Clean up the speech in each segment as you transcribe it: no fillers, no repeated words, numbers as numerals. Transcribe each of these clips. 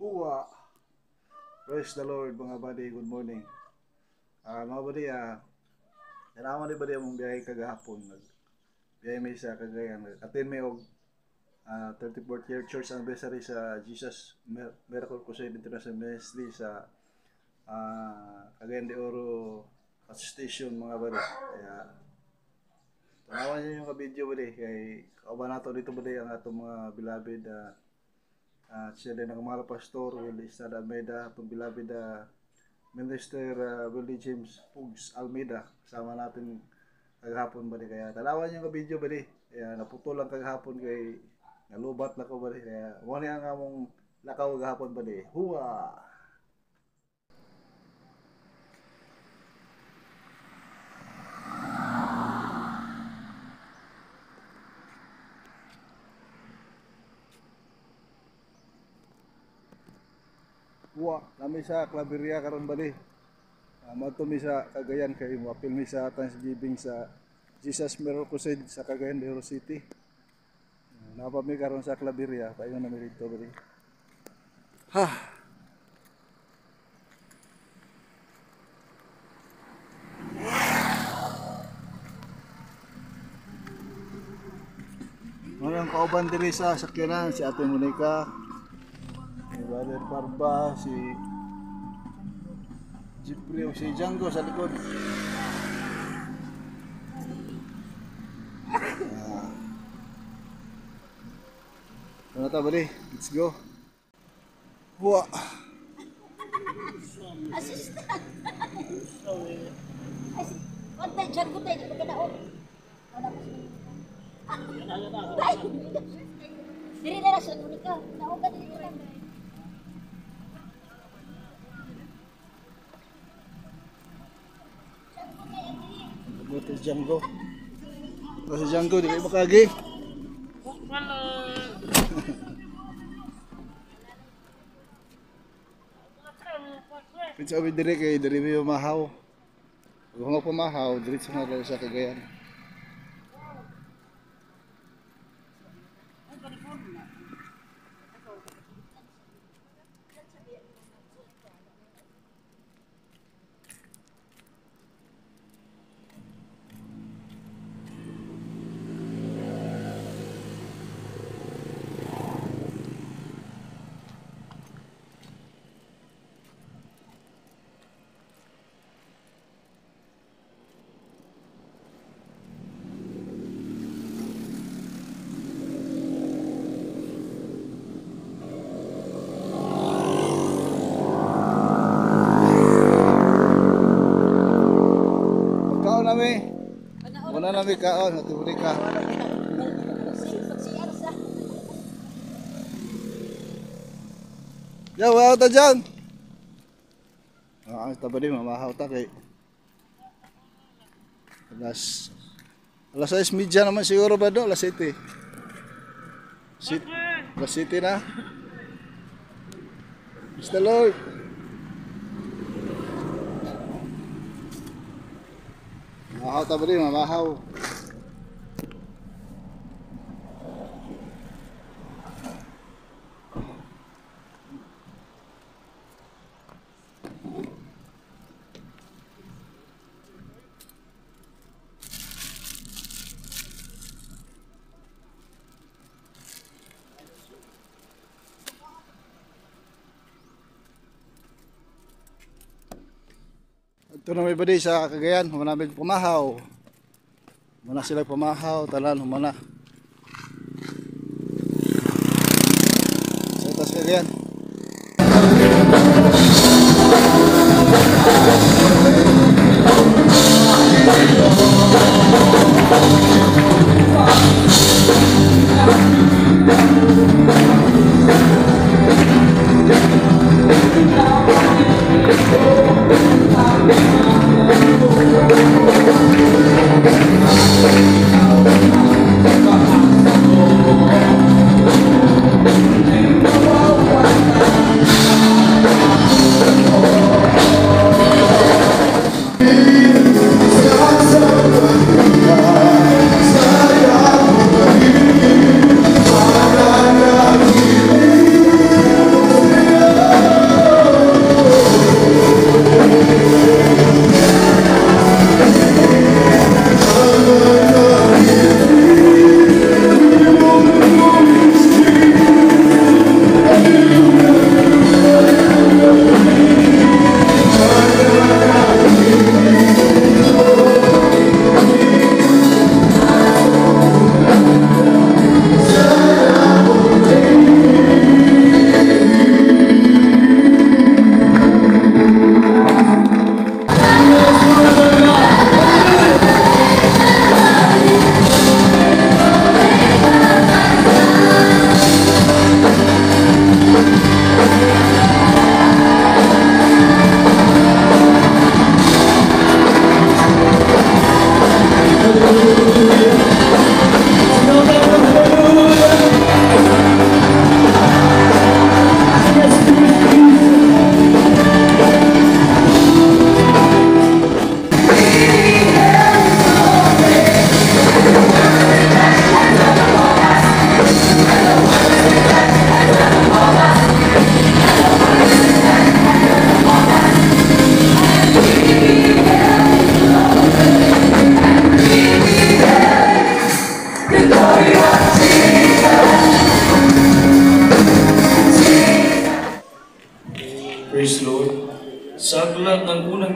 Uwa! Praise the Lord mga buddy, good morning. Mga buddy, nalaman ni buddy mong biyahe kagahapon. Biyahe may sa Cagayan. Attend may og 34th year church anniversary sa Jesus Miracle Crusade International Ministry sa Cagayan de Oro Station mga buddy. Kaya tanawan niyo yung video buddy. Kay kauban nato dito buddy ang atong mga beloved siya din ang mga pastor, Willie Estrada Almeida, itong beloved Minister Willie James Pugs Almeida. Kasama natin kagahapon ba di. Kaya talawan yung video ba di. Kaya naputol lang kagahapon kay nalubat na ko ba di. Kaya muna ang among lakaw kagahapon ba di. Huwa! Wa kami sa Claveria karon bali. Madto mi sa Cagayan kay moapil mi sa Thanksgiving sa Jesus Miracle Crusade sa Cagayan de Oro City. Napa mi karon sa Claveria, paingon na mi dito bali. Ha. Walang kauban diri sa sakyanan si Ate Monica. Brother Barba, si Jeffrey, si Django sa likod. Ano ta bali? Let's go. Buwa. Assistant. Kontay Django tayo di pagkadaon. Diri na sa Monica. Naon ka diri lang. Ito si Django. Ito si Django, di kayo makagi. Pinsa kami diri kay diri may mahaw. Kung nga pumahaw, diretso na tayo sa Cagayan. Muna namin kaon, natubuli ka. Yo, wow ta dyan. Taba din, mamahaw ta kay alas 6:30 naman siguro ba do? Alas 7. Alas 7 na. Mr. Lord. Mamahaw ta ba din, mamahaw. Ito na may badi sa Cagayan, humana namin pumahaw. Humana sila pumahaw, talan, humana. Sa ito sa Cagayan.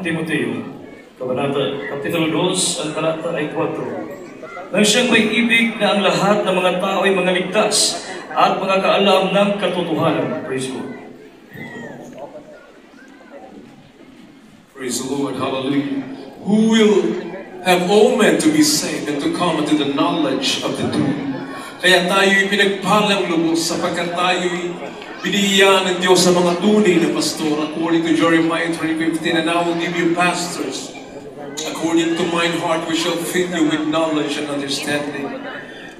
Timoteo, Kabanata Kapitulo 2, ang talata ay 4. Nang siyang may ibig na ang lahat ng mga tao ay mga ligtas at mga kaalam ng katotohanan. Praise God. Praise the Lord, hallelujah. Who will have all men to be saved and to come into the knowledge of the truth. Kaya tayo'y pinagpalang lubos sapagkat tayo'y biniyayaan ng Diyos sa mga tunay na pastor according to Jeremiah 3:15, and I will give you pastors. According to mine heart, we shall fill you with knowledge and understanding.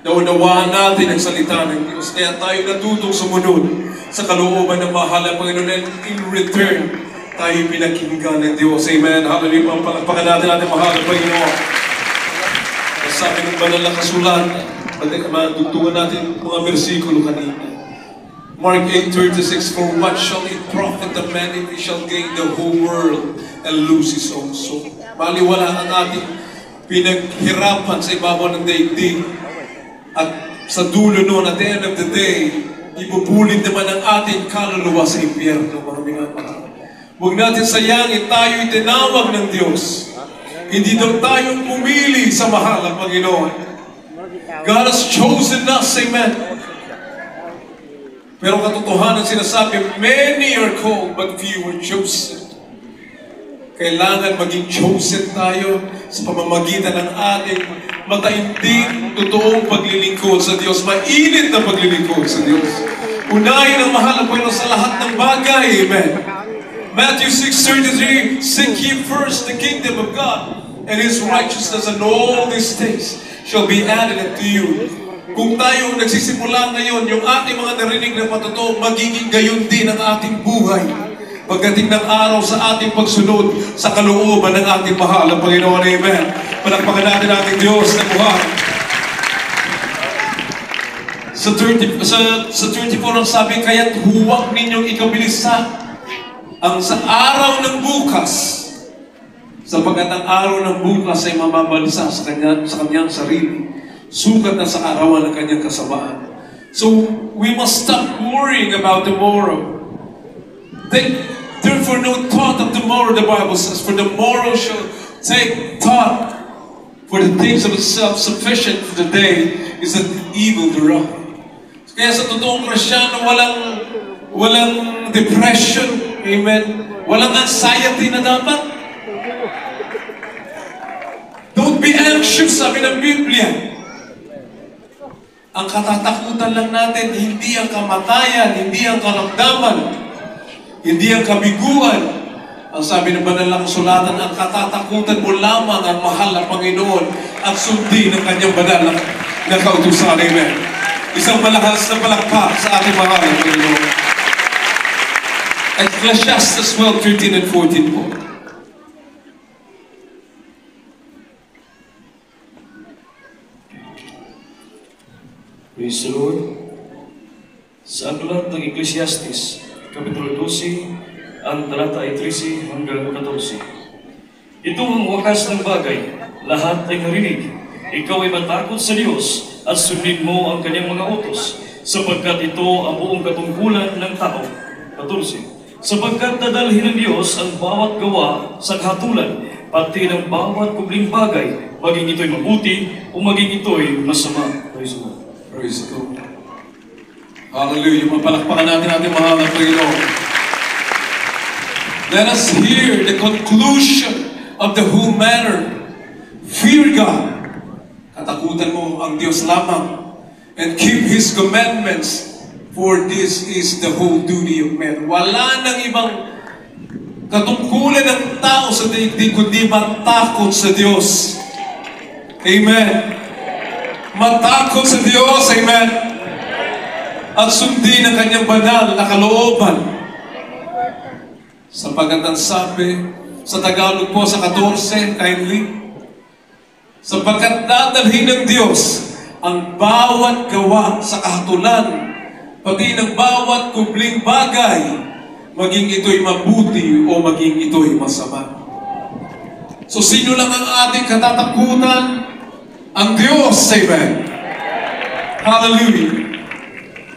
Naunawaan natin ang salita ng Diyos. Kaya tayo natutong sumunod sa kalooban ng mahal na Panginoon, and in return, tayo pinakinggan ng Diyos. Amen. Hallelujah. Palakpakan natin ating mahal na Panginoon. Sabi ng banal na kasulatan, madugtungan natin mga bersikulo kanina. Mark 8:36, for what shall it profit a man if he shall gain the whole world and lose his own soul? Baliwala ang ating pinaghirapan sa ibabaw ng daigdig. At sa dulo noon, at the end of the day, ibubulit naman ang ating kaluluwa sa impyerno, mga minamahal. Huwag natin sayangin, tayo'y tinawag ng Diyos. Hindi daw tayo pumili sa mahal ng Panginoon. God has chosen us, amen. Pero katotohanan sinasabi, many are called, but few are chosen. Kailangan maging chosen tayo sa pamamagitan ng ating mataindig, totoong paglilingkod sa Diyos, mainit na paglilingkod sa Diyos. Unahin ang mahal na Panginoon sa lahat ng bagay, amen. Matthew 6:33, seek ye first the kingdom of God and His righteousness, and all these things shall be added unto you. Kung tayo nagsisimula ngayon, yung ating mga narinig na patotoo, magiging gayon din ang ating buhay. Pagdating ng araw sa ating pagsunod sa kalooban ng ating mahal na Panginoon, amen. Palakpakan natin ang ating Diyos na buhay. Sa 34 ang sabi, kaya't huwag ninyong ikabilisan ang sa araw ng bukas, sapagkat ang araw ng bukas ay mamabalisa sa kanyang sarili. Sukat na sa arawan ng kanyang kasamaan. So, we must stop worrying about tomorrow. Therefore, no thought of tomorrow, the Bible says, for the morrow shall take thought for the things of itself. Sufficient for the day is the evil thereof. Kaya sa totoong Kristyano, walang depression, amen. Walang anxiety na dapat. Don't be anxious, sabi ng Biblia. Ang katatakutan lang natin, hindi ang kamatayan, hindi ang karamdaman, hindi ang kabiguan. Ang sabi ng banal na kasulatan, ang katatakutan mo lamang ang mahal na Panginoon at sundin ng kanyang banal na kautusan. Amen. Isang malakas na palakpak sa ating mahal na Panginoon. Ecclesiastes 12:13 and 14 po. Praise the Lord. Sa aklat ng Ecclesiastes, Kapitulo 12, ang talata ay 13 hanggang 14. Ito ang wakas ng bagay, lahat ay narinig. Ikaw ay matakot sa Diyos at sundin mo ang kanyang mga utos, sapagkat ito ang buong katungkulan ng tao. 14. Sapagkat dadalhin ng Diyos ang bawat gawa sa kahatulan, pati ng bawat kubling bagay, maging ito'y mabuti o maging ito'y masama. Praise the Lord. Praise God. Hallelujah. Mapalakpakan natin ating mahal na Panginoon. Let us hear the conclusion of the whole matter. Fear God. Katakutan mo ang Diyos lamang. And keep His commandments. For this is the whole duty of man. Wala nang ibang katungkulan ng tao sa daigdig kundi matakot sa Diyos. Amen. Matakot sa Diyos, amen. At sundin ang kanyang banal na kalooban. Sapagkat ang sabi sa Tagalog po sa 14, kindly, sapagkat dadalhin ng Diyos ang bawat gawa sa kahatulan, pati ng bawat kubling bagay, maging ito'y mabuti o maging ito'y masama. So sino lang ang ating katatakutan? Ang Diyos, amen. Hallelujah.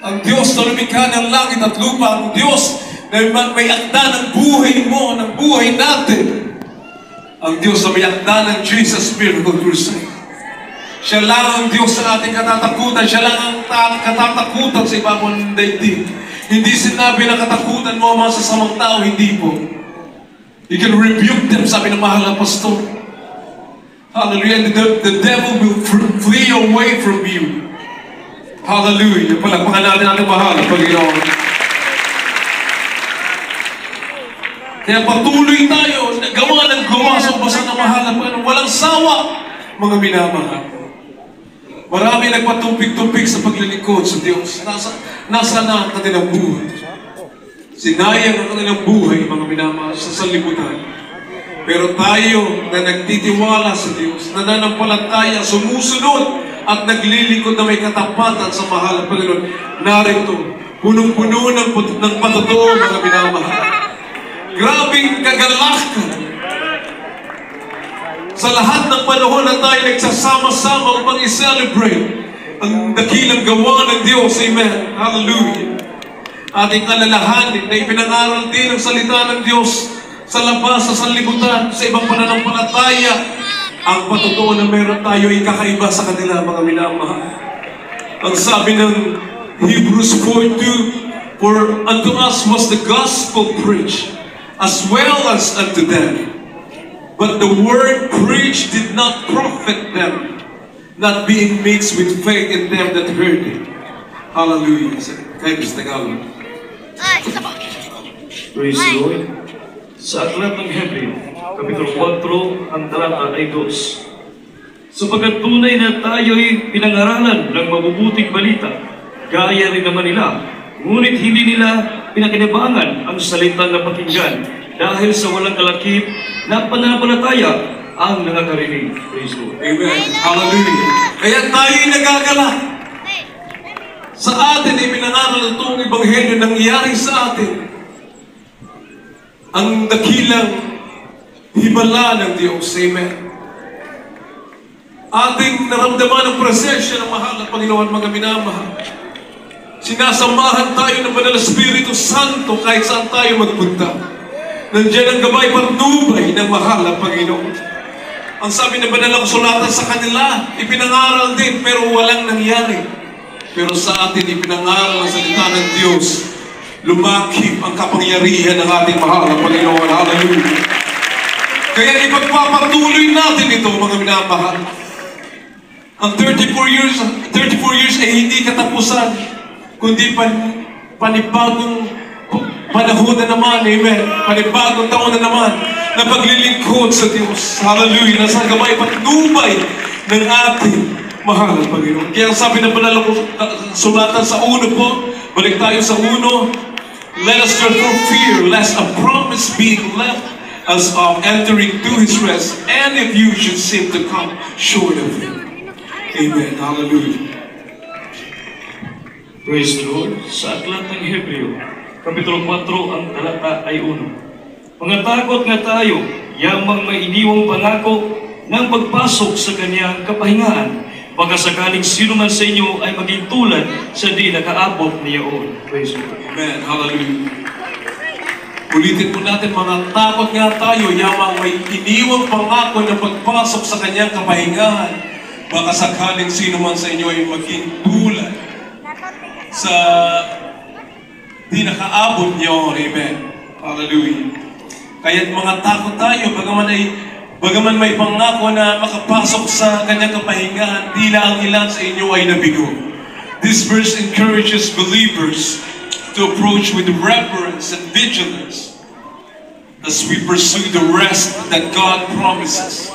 Ang Diyos na lumikha ng langit at lupa, ang Diyos na may akda ng buhay mo, ng buhay natin. ang Diyos na may akda ng Jesus Miracle Crusade. Siya lang ang Diyos sa ating katatakutan. Siya lang ang katatakutan sa ibabaw ng daigdig. Hindi sinabi na katakutan mo ang mga sasamang tao, hindi po. You can rebuke them, sabi ng mahal na pastor. Hallelujah. And the devil will flee away from you. Hallelujah. Palakpakan natin ating mahal na Panginoon. Kaya patuloy tayo, gawa ng gawa sa basa ng mahal na Panginoon. Walang sawa, mga minamahal. Marami nagpatumpik-tumpik sa paglilingkod sa Diyos. Nasa na ang kanilang buhay. Sinayang ang kanilang buhay, mga minamahal, sa sanlibutan. Pero tayo na nagtitiwala sa Diyos, nananampalataya, sumusunod, at naglilingkod na may katapatan sa mahal na Panginoon, narito, punong-puno ng patotoo, mga minamahal. Grabing kagalakan. Sa lahat ng panahon na tayo nagsasama-sama upang i-celebrate ang dakilang gawa ng Diyos. Amen. Hallelujah. Ating alalahanin na ipinangaral din ang salita ng Diyos sa labas, sa sanlibutan, sa ibang pananampalataya. Ang patotoo na meron tayo ay kakaiba sa kanila, mga minamahal. Ang sabi ng Hebrews 4:2, for unto us was the gospel preached, as well as unto them. But the word preached did not profit them, not being mixed with faith in them that heard it. Hallelujah. Kaya Diyos Tagalog. Praise the Lord. Sa aklat ng Hebreo, Kapitulo 4, ang talata ay 2. Sapagkat tunay na tayo'y pinangaralan ng mabubuting balita, gaya rin naman nila, ngunit hindi nila pinakinabangan ang salitang napakinggan dahil sa walang kalakip na pananampalataya ang nakakarinig. Praise the Lord. Amen. Hallelujah. Kaya tayo'y nagagala. Sa atin ay pinangaral itong ebanghelyo nangyari sa atin. Ang dakilang himala ng Diyos. Amen. Ating naramdaman ang presensya ng mahal na Panginoon, mga minamahal. Sinasamahan tayo ng Banal na Espiritu Santo kahit saan tayo magpunta. Nandiyan ang gabay patnubay ng mahal na Panginoon. Ang sabi ng Banal na Kasulatan sa kanila, ipinangaral din pero walang nangyari. Pero sa atin ipinangaral ang salita ng Diyos. Lumakip ang kapangyarihan ng ating mahal na Panginoon. Hallelujah. Kaya ipagpapatuloy natin ito, mga minamahal. Ang 34 years ay hindi katapusan, kundi panibagong panahon na naman, amen. Panibagong taon na naman na paglilingkod sa Diyos. Hallelujah. Nasa gabay patnubay ng ating mahal na Panginoon. Kaya sabi ng Banal na Sulatan sa 1 po, balik tayo sa 1, let us therefore fear lest a promise being left us of entering to His rest, and if you should seem to come short of Him. Amen. Hallelujah. Praise the Lord. Sa aklat ng Hebreo, Kapitulo 4, ang talata ay 1. Mga takot nga tayo, yamang may iniwang pangako ng pagpasok sa kanyang kapahingaan, baka sakaling sino man sa inyo ay maging tulad sa di nakaabot niyaon. Praise the Lord. Amen. Hallelujah. Ulitin po natin, mga takot nga tayo, yamang may iniwang pangako ng pagpasok sa kanyang kapahingaan, baka sakaling sino man sa inyo ay maging tulad sa di nakaabot niyo. Amen. Hallelujah. Kaya't mga takot tayo, bagaman may pangako na makapasok sa kanyang kapahingahan, tila ang ilan sa inyo ay nabigo. This verse encourages believers to approach with reverence and vigilance as we pursue the rest that God promises.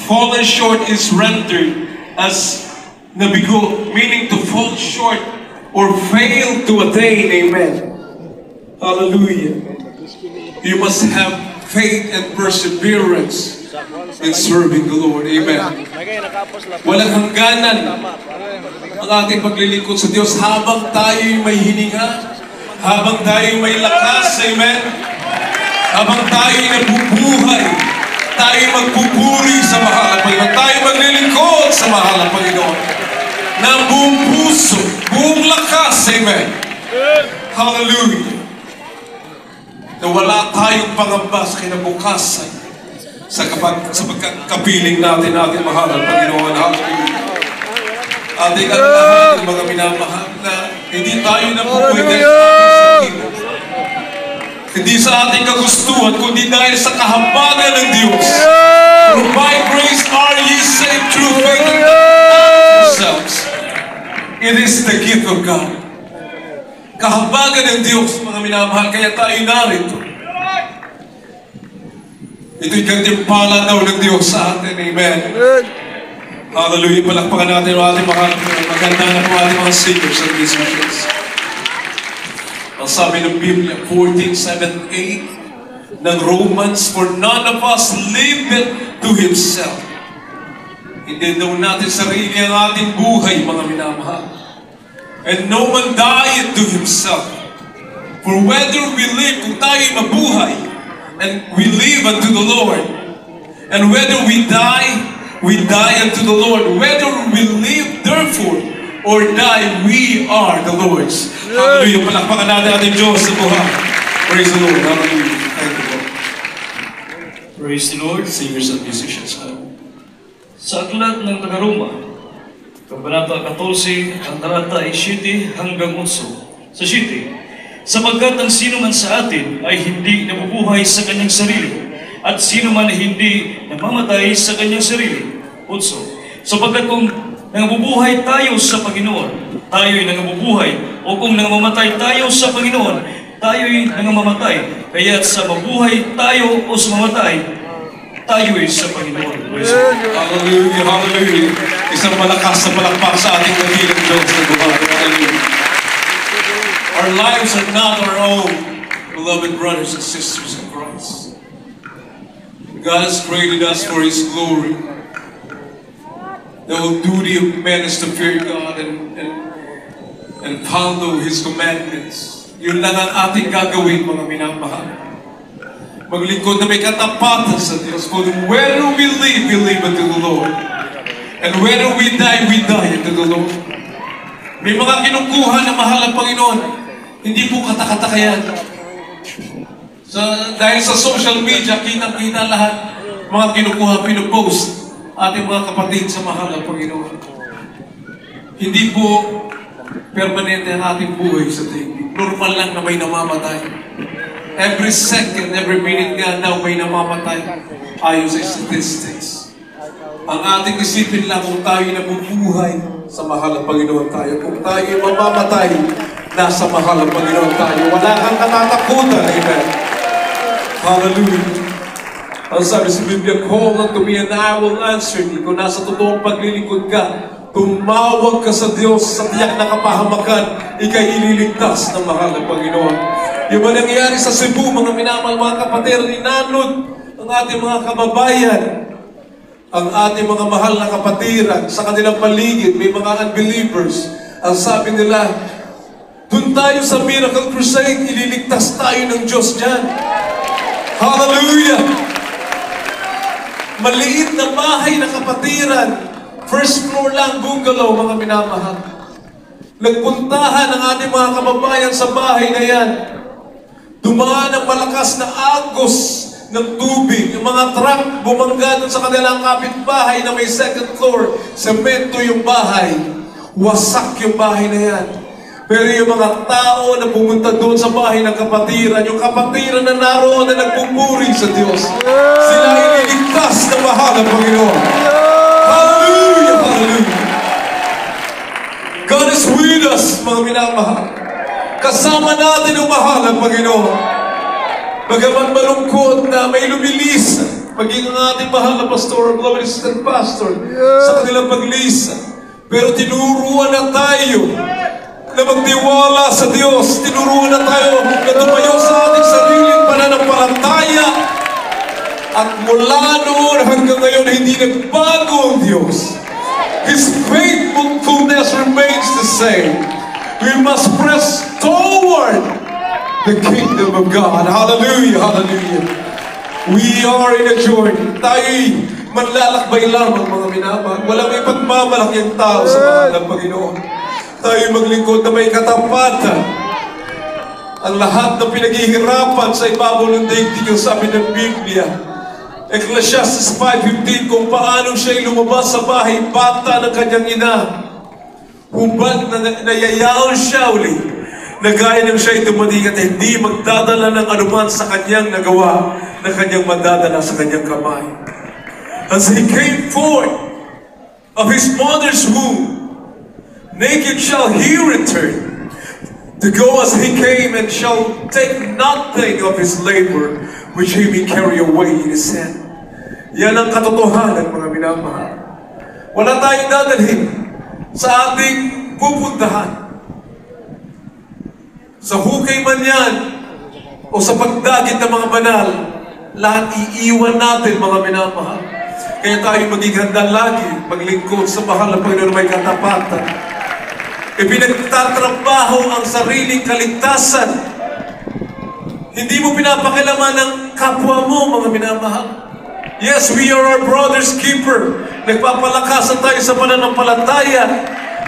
Fallen short is rendered as nabigo, meaning to fall short or fail to attain. Amen. Hallelujah. You must have faith and perseverance in serving the Lord. Amen. Walang hangganan ang ating paglilingkod sa Diyos habang tayo'y may hininga, habang tayo'y may lakas. Amen. Habang tayo'y nabubuhay, tayo'y magpupuri sa mahal na Panginoon, tayo'y maglilingkod sa mahal na Panginoon ng buong puso, buong lakas. Amen. Hallelujah. Na wala tayong pangamba sa kinabukasan sa pagkakapiling natin ating mahal at Panginoon. Hallelujah. Ating alalahanin, mga minamahal, na hindi tayo nabuhay dahil sa ating sarili. Hindi sa ating kagustuhan, kundi dahil sa kahabagan ng Diyos. For by grace are ye saved through faith, and not of yourselves. It is the gift of God. Kahabagan ng Diyos, mga minamahal, kaya tayo narito. Ito'y gantimpala daw ng Diyos sa atin. Amen. Hallelujah. Palakpakan natin ang ating mahal. Maganda na po ating mga singers and musicians. Ang sabi ng Biblia, 14:7-8 ng Romans, for none of us liveth to himself. Hindi daw natin sarili ang ating buhay, mga minamahal. And no one died to himself. For whether we live, kung tayo'y mabuhay, and we live unto the Lord. And whether we die unto the Lord. Whether we live, therefore, or die, we are the Lord's. Hallelujah. Palakpakan natin ating Diyos sa buhay. Praise the Lord. Hallelujah. Thank you, Lord. Praise the Lord. Singers and musicians. Sa aklat ng Taga-Roma, Kabanata 14, ang talata ay 7 hanggang 8. Sa 7, sapagkat ang sino man sa atin ay hindi nabubuhay sa kanyang sarili, at sino man hindi namamatay sa kanyang sarili. 8, sapagkat kung nangabubuhay tayo sa Panginoon, tayo'y nangabubuhay, o kung nangamamatay tayo sa Panginoon, tayo'y nangamamatay. Kaya't sa mabuhay tayo o sa mamatay, tayo'y sa Panginoon. Hallelujah, hallelujah. Isang malakas na palakpak sa ating dakilang Diyos na buhay. Hallelujah. Our lives are not our own, beloved brothers and sisters in Christ. God has created us for His glory. The whole duty of man is to fear God and follow His commandments. Yun lang ang ating gagawin, mga minamahal. Maglingkod na may katapatan sa Diyos. For whether we live unto the Lord. And whether we die unto the Lord. May mga kinukuha na mahal ang Panginoon. Hindi po katakataka yan. Dahil sa social media, kitang-kita lahat mga kinukuha, pinupost ating mga kapatid sa mahal ang Panginoon. Hindi po permanente ang ating buhay sa tingin. Normal lang na may namamatay. Every second, every minute nga daw may namamatay ayon sa statistics. Ang ating isipin lang kung tayo nabubuhay sa mahal ang Panginoon tayo. Kung tayo mamamatay, nasa mahal ang Panginoon tayo. Wala kang katatakutan. Amen. Hallelujah. Ang sabi sa Biblia, call unto me and I will answer thee. Kung nasa totoong paglilingkod ka, tumawag ka sa Diyos sa tiyak na kapahamakan, ikay ililigtas ng mahal ng Panginoon. Yung ba nangyayari sa Cebu, mga minamahal, mga kapatid, ninanod ang ating mga kababayan, ang ating mga mahal na kapatiran, sa kanilang paligid, may mga unbelievers. Ang sabi nila, dun tayo sa Miracle Crusade, ililigtas tayo ng Diyos dyan. Hallelujah! Maliit na bahay na kapatiran, first floor lang, bungalow, mga minamahal. Nagpuntahan ang ating mga kababayan sa bahay na yan. Dumaan ang malakas na agos ng tubig. Yung mga truck bumangga dun sa kanilang kapitbahay na may second floor. Semento yung bahay. Wasak yung bahay na yan. Pero yung mga tao na pumunta doon sa bahay ng kapatiran, yung kapatiran na naroon na nagpupuri sa Diyos, sila ililigtas ng mahal ng Panginoon. Hallelujah! Hallelujah! God is with us, mga minamahal. Kasama natin ang mahal ng Panginoon. Bagaman malungkot na may lumilis, maging ang ating mahal na pastor, beloved assistant pastor, sa kanilang paglisa. Pero tinuruan na tayo na magtiwala sa Diyos. Tinuruan na tayo na tumayo sa ating sariling pananampalataya. At mula noon hanggang ngayon, hindi nagbago ang Diyos. His faithfulness remains the same. We must press toward the kingdom of God. Hallelujah, hallelujah. We are in a journey. Tayo'y manlalakbay lamang, mga minamahal. Walang may pagmamalaki ang tao sa mahal ng Panginoon. Tayo maglingkod na may katapatan. Ang lahat ng pinaghihirapan sa ibabaw ng daigdig, yung sabi ng Biblia, Ecclesiastes 5:15 kung paano siya'y lumabas sa bahay bata ng kanyang ina. Hubad na nayayaon siya uli na gaya ng siya'y dumating at hindi magdadala ng anuman sa kanyang nagawa na kanyang madadala sa kanyang kamay. As he came forth of his mother's womb, naked shall he return, to go as he came, and shall take nothing of his labor, which he may carry away in his hand. Yan ang katotohanan, mga minamahal. Wala tayong dadalhin sa ating pupuntahan. Sa hukay man yan, o sa pagdagit ng mga banal, lahat iiwan natin, mga minamahal. Kaya tayo maging handa lagi maglingkod sa mahal na Panginoon may katapatan. Ipinagtatrabaho ang sariling kaligtasan. Hindi mo pinapakilaman ng kapwa mo, mga minamahal. Yes, we are our brother's keeper. Nagpapalakasan tayo sa pananampalataya.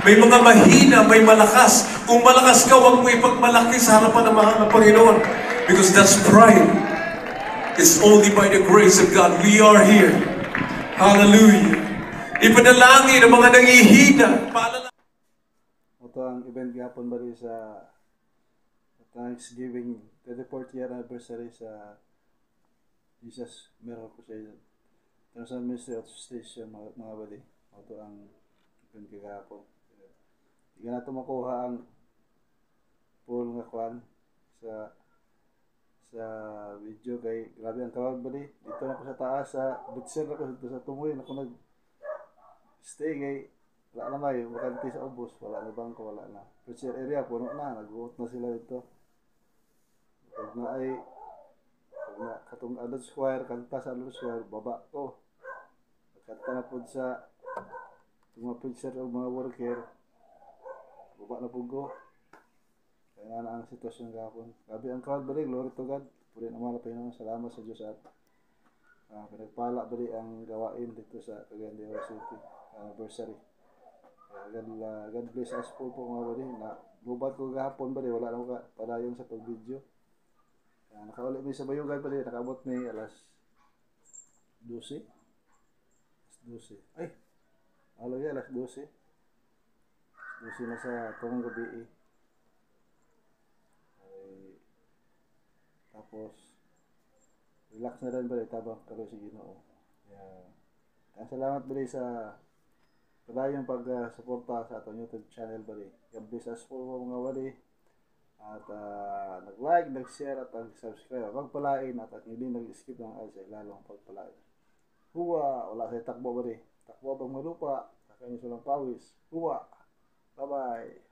May mga mahina, may malakas. Kung malakas ka, huwag mo ipagmalaki sa harapan ng mahal na Panginoon. Because that's pride. It's only by the grace of God we are here. Hallelujah. Ipanalangin ang mga nangihina. Ito ang event gapon ba rin sa Thanksgiving 34th year anniversary sa Jesus Miracle Crusade. International Ministry of Station, mga bali. Ito ang event gapon. Hindi na ito makuha ang full nga kwan sa video kay grabe ang crowd bali. Dito na ko sa taas sa Butser ako dito sa Tumoy na ko nag stay kay wala na may makanti sa ubos, wala na bangko, wala na. Butser area puno na, nag-vote na sila dito. Pag na katong Adult Square, kanta sa Adult Square, baba ko. Kanta na po sa mga picture o mga worker, baba na po ko. Kaya na ang sitwasyon gapon. Grabe ang crowd bali, glory to God. Puri naman na Panginoon, salamat sa Diyos at pinagpala bali ang gawain dito sa Cagayan de Oro City anniversary. God bless us po mga bali. Bubat ko gahapon bali, wala na ko padayon sa pag-video. Nakauli mi sa bayugan bali, nakabot mi alas 12. Ay, alas 12. 12 na sa tong gabi. Tapos relax na rin bali tabang karo si Ginoo. Kaya salamat bali sa padayong pag-suporta sa atong YouTube channel bali. God bless us po mga bali. At nag-like, nag-share at nag-subscribe. Pagpalain at hindi nag-skip ng ads ay lalong pagpalain. Huwa, wala sa takbo bali. Takbo bang malupa, sa kanyo silang pawis. Huwa. Bye-bye.